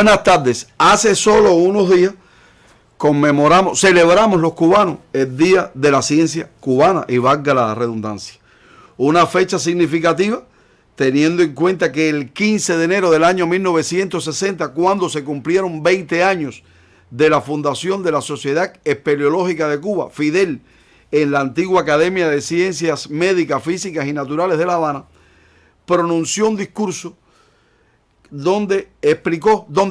Buenas tardes. Hace solo unos días celebramos los cubanos el Día de la Ciencia Cubana, y valga la redundancia. Una fecha significativa, teniendo en cuenta que el 15 de enero del año 1960, cuando se cumplieron 20 años de la fundación de la Sociedad Espeleológica de Cuba, Fidel, en la antigua Academia de Ciencias Médicas, Físicas y Naturales de La Habana, pronunció un discurso donde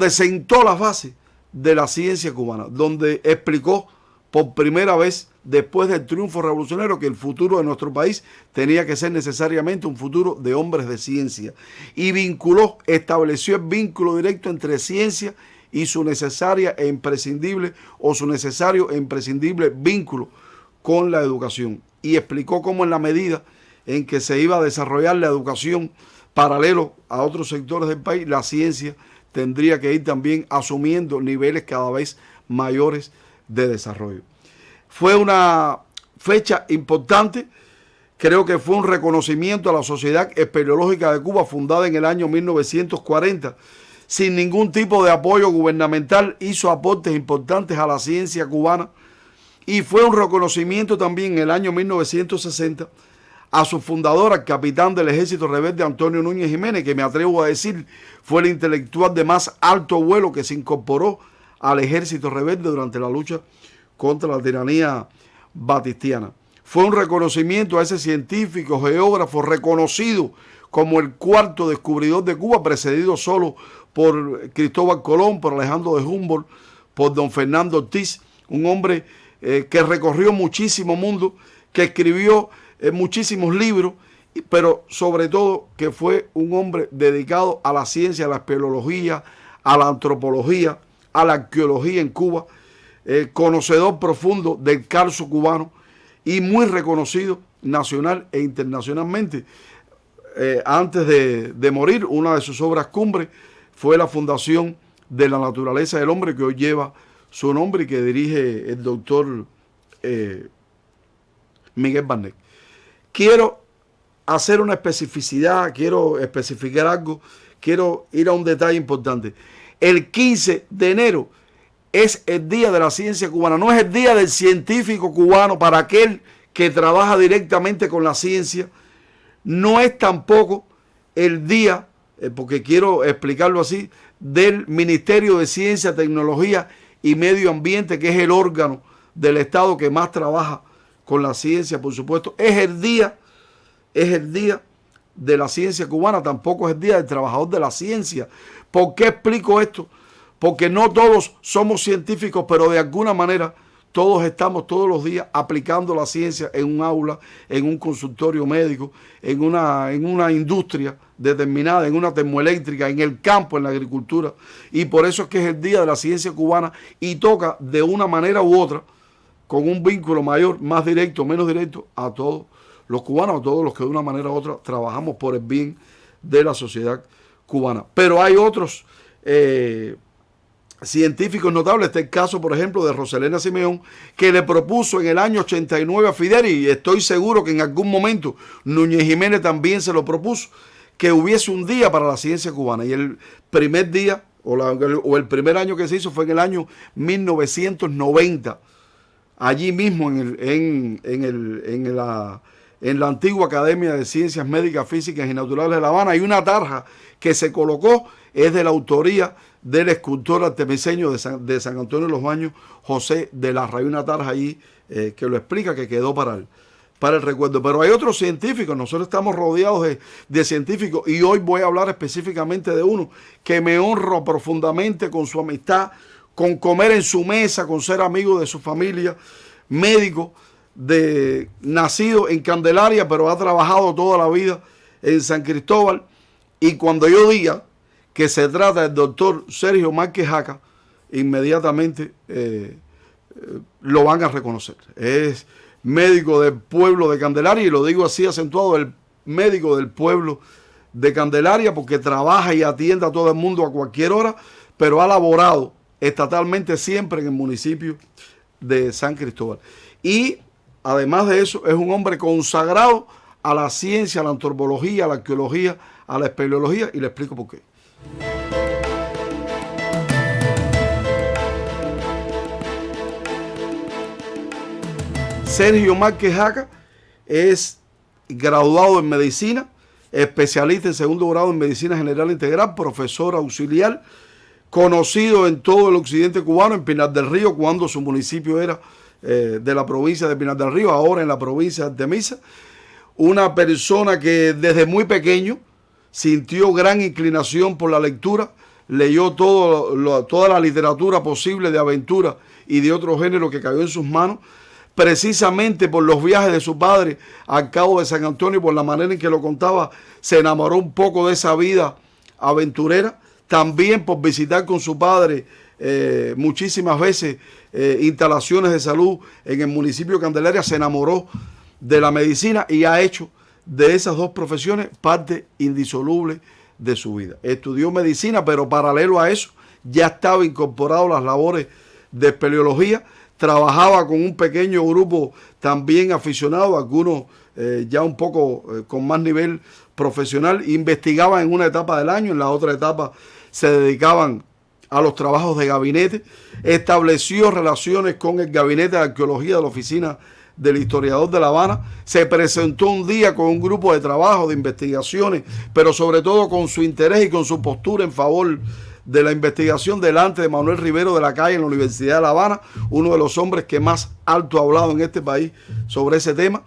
sentó las bases de la ciencia cubana, donde explicó por primera vez, después del triunfo revolucionario, que el futuro de nuestro país tenía que ser necesariamente un futuro de hombres de ciencia, y estableció el vínculo directo entre ciencia y su necesario e imprescindible vínculo con la educación, y explicó cómo, en la medida en que se iba a desarrollar la educación paralelo a otros sectores del país, la ciencia tendría que ir también asumiendo niveles cada vez mayores de desarrollo. Fue una fecha importante, creo que fue un reconocimiento a la Sociedad Espeleológica de Cuba, fundada en el año 1940, sin ningún tipo de apoyo gubernamental, hizo aportes importantes a la ciencia cubana, y fue un reconocimiento también en el año 1960 a su fundador, al capitán del Ejército Rebelde Antonio Núñez Jiménez, que me atrevo a decir fue el intelectual de más alto vuelo que se incorporó al Ejército Rebelde durante la lucha contra la tiranía batistiana. Fue un reconocimiento a ese científico, geógrafo, reconocido como el cuarto descubridor de Cuba, precedido solo por Cristóbal Colón, por Alejandro de Humboldt, por don Fernando Ortiz, un hombre que recorrió muchísimo mundo, que escribió muchísimos libros, pero sobre todo que fue un hombre dedicado a la ciencia, a la espeleología, a la antropología, a la arqueología en Cuba, conocedor profundo del carso cubano y muy reconocido nacional e internacionalmente. Antes de morir, una de sus obras cumbre fue la Fundación de la Naturaleza del Hombre, que hoy lleva su nombre y que dirige el doctor Miguel Barnet. Quiero hacer una especificidad, quiero especificar algo, quiero ir a un detalle importante. El 15 de enero es el Día de la Ciencia Cubana, no es el Día del Científico Cubano para aquel que trabaja directamente con la ciencia, no es tampoco el día, porque quiero explicarlo así, del Ministerio de Ciencia, Tecnología y Medio Ambiente, que es el órgano del Estado que más trabaja con la ciencia, por supuesto. Es el día de la ciencia cubana, tampoco es el Día del Trabajador de la Ciencia. ¿Por qué explico esto? Porque no todos somos científicos, pero de alguna manera todos estamos todos los días aplicando la ciencia en un aula, en un consultorio médico, en una industria determinada, en una termoeléctrica, en el campo, en la agricultura. Y por eso es que es el Día de la Ciencia Cubana y toca de una manera u otra, con un vínculo mayor, más directo, menos directo, a todos los cubanos, a todos los que de una manera u otra trabajamos por el bien de la sociedad cubana. Pero hay otros científicos notables. Este es el caso, por ejemplo, de Roselena Simeón, que le propuso en el año 89 a Fidel, y estoy seguro que en algún momento Núñez Jiménez también se lo propuso, que hubiese un día para la ciencia cubana. Y el primer día, o el primer año que se hizo fue en el año 1990. Allí mismo en la antigua Academia de Ciencias Médicas, Físicas y Naturales de La Habana, hay una tarja que se colocó, es de la autoría del escultor artemiseño de San Antonio de los Baños, José de Larra. Hay una tarja allí que lo explica, que quedó para el recuerdo. Pero hay otros científicos, nosotros estamos rodeados de científicos, y hoy voy a hablar específicamente de uno que me honro profundamente con su amistad, con comer en su mesa, con ser amigo de su familia, médico, nacido en Candelaria, pero ha trabajado toda la vida en San Cristóbal. Y cuando yo diga que se trata del doctor Sergio Márquez Jaca, inmediatamente lo van a reconocer. Es médico del pueblo de Candelaria, y lo digo así acentuado, el médico del pueblo de Candelaria, porque trabaja y atiende a todo el mundo a cualquier hora, pero ha laborado estatalmente siempre en el municipio de San Cristóbal. Y además de eso, es un hombre consagrado a la ciencia, a la antropología, a la arqueología, a la espeleología, y le explico por qué. Sergio Márquez Jaca es graduado en medicina, especialista en segundo grado en medicina general integral, profesor auxiliar, conocido en todo el occidente cubano, en Pinar del Río, cuando su municipio era de la provincia de Pinar del Río, ahora en la provincia de Artemisa. Una persona que desde muy pequeño sintió gran inclinación por la lectura, leyó toda la literatura posible de aventura y de otro género que cayó en sus manos, precisamente por los viajes de su padre al Cabo de San Antonio, por la manera en que lo contaba, se enamoró un poco de esa vida aventurera. También por visitar con su padre muchísimas veces instalaciones de salud en el municipio de Candelaria, se enamoró de la medicina y ha hecho de esas dos profesiones parte indisoluble de su vida. Estudió medicina, pero paralelo a eso ya estaba incorporado a las labores de espeleología. Trabajaba con un pequeño grupo también aficionado, algunos ya un poco con más nivel profesional. Investigaban en una etapa del año, en la otra etapa se dedicaban a los trabajos de gabinete. Estableció relaciones con el gabinete de arqueología de la oficina del historiador de La Habana. Se presentó un día con un grupo de trabajo, de investigaciones, pero sobre todo con su interés y con su postura en favor de la investigación delante de Manuel Rivero de la Calle en la Universidad de La Habana, uno de los hombres que más alto ha hablado en este país sobre ese tema.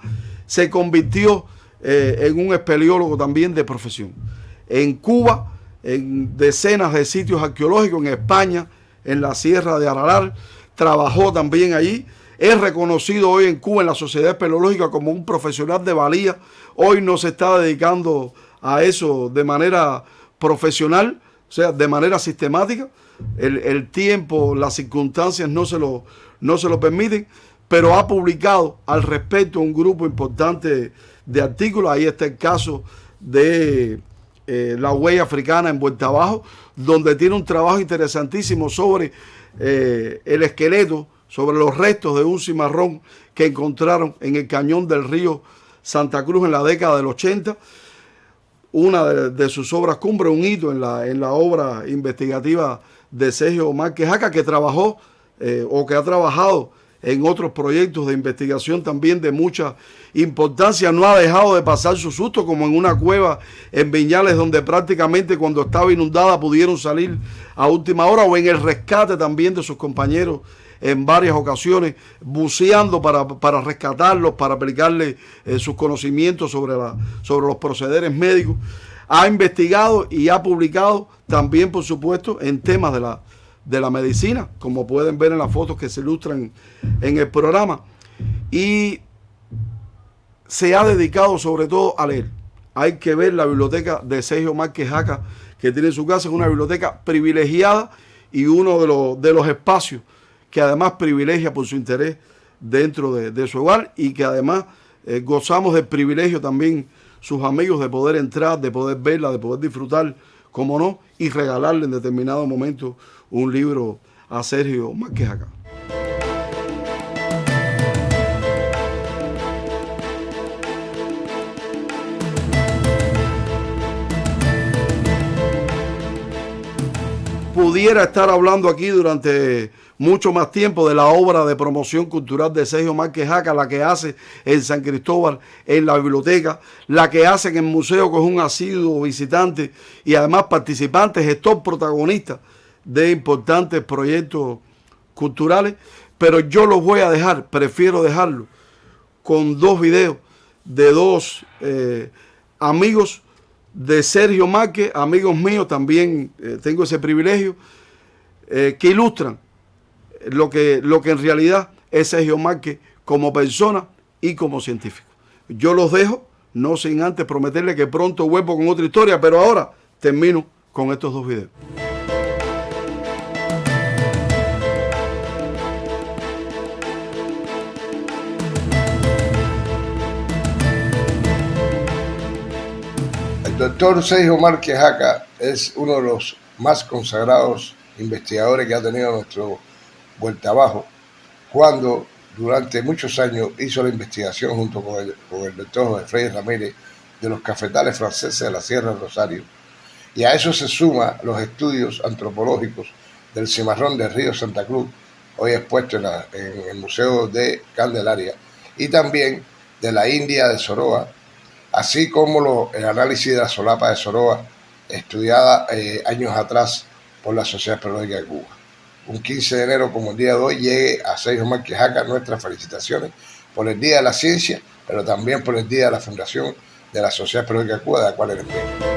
Se convirtió en un espeleólogo también de profesión. En Cuba, en decenas de sitios arqueológicos, en España, en la Sierra de Aralar, trabajó también allí. Es reconocido hoy en Cuba en la Sociedad Espeleológica como un profesional de valía. Hoy no se está dedicando a eso de manera profesional, o sea, de manera sistemática. El tiempo, las circunstancias no se lo permiten, pero ha publicado al respecto un grupo importante de artículos. Ahí está el caso de la huella africana en Vuelta Abajo, donde tiene un trabajo interesantísimo sobre el esqueleto, sobre los restos de un cimarrón que encontraron en el cañón del río Santa Cruz en la década del 80. Una de sus obras cumbre, un hito en la obra investigativa de Sergio Márquez Jaca, que trabajó o que ha trabajado en otros proyectos de investigación también de mucha importancia. No ha dejado de pasar su susto, como en una cueva en Viñales, donde prácticamente cuando estaba inundada pudieron salir a última hora, o en el rescate también de sus compañeros en varias ocasiones, buceando para rescatarlos, para aplicarle sus conocimientos sobre los procederes médicos. Ha investigado y ha publicado también, por supuesto, en temas de la medicina, como pueden ver en las fotos que se ilustran en el programa. Y se ha dedicado sobre todo a leer. Hay que ver la biblioteca de Sergio Márquez Jaca que tiene en su casa, es una biblioteca privilegiada y uno de los espacios que además privilegia por su interés dentro de su hogar, y que además gozamos del privilegio también sus amigos de poder entrar, de poder verla, de poder disfrutar, como no, y regalarle en determinado momento un libro a Sergio Márquez Jaca. Pudiera estar hablando aquí durante mucho más tiempo de la obra de promoción cultural de Sergio Márquez Jaca, la que hace en San Cristóbal, en la biblioteca, la que hace en el museo, que es un asiduo visitante y además participante, gestor, protagonista de importantes proyectos culturales. Pero yo los voy a dejar, prefiero dejarlo con dos videos de dos amigos de Sergio Márquez, amigos míos, también tengo ese privilegio, que ilustran lo que en realidad es Sergio Márquez como persona y como científico. Yo los dejo, no sin antes prometerle que pronto vuelvo con otra historia, pero ahora termino con estos dos videos. El doctor Sergio Márquez Jaca es uno de los más consagrados investigadores que ha tenido nuestro Vuelta Abajo, cuando durante muchos años hizo la investigación junto con el doctor José Freire Ramírez de los cafetales franceses de la Sierra del Rosario, y a eso se suma los estudios antropológicos del cimarrón del río Santa Cruz, hoy expuesto en el Museo de Candelaria, y también de la India de Soroa, así como el análisis de la solapa de Soroa, estudiada años atrás por la Sociedad Espeleológica de Cuba. Un 15 de enero como el día de hoy llegue a Sergio Márquez Jaca nuestras felicitaciones por el Día de la Ciencia, pero también por el Día de la Fundación de la Sociedad Espeleológica de Cuba, de la cual eres miembro.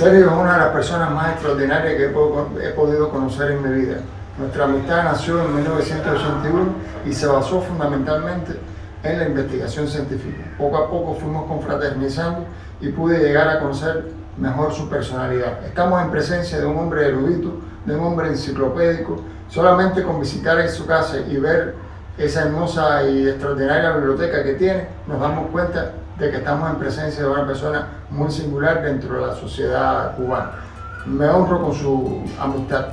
Sergio es una de las personas más extraordinarias que he podido conocer en mi vida. Nuestra amistad nació en 1981 y se basó fundamentalmente en la investigación científica. Poco a poco fuimos confraternizando y pude llegar a conocer mejor su personalidad. Estamos en presencia de un hombre erudito, de un hombre enciclopédico. Solamente con visitar en su casa y ver esa hermosa y extraordinaria biblioteca que tiene, nos damos cuenta de que estamos en presencia de una persona muy singular dentro de la sociedad cubana. Me honro con su amistad.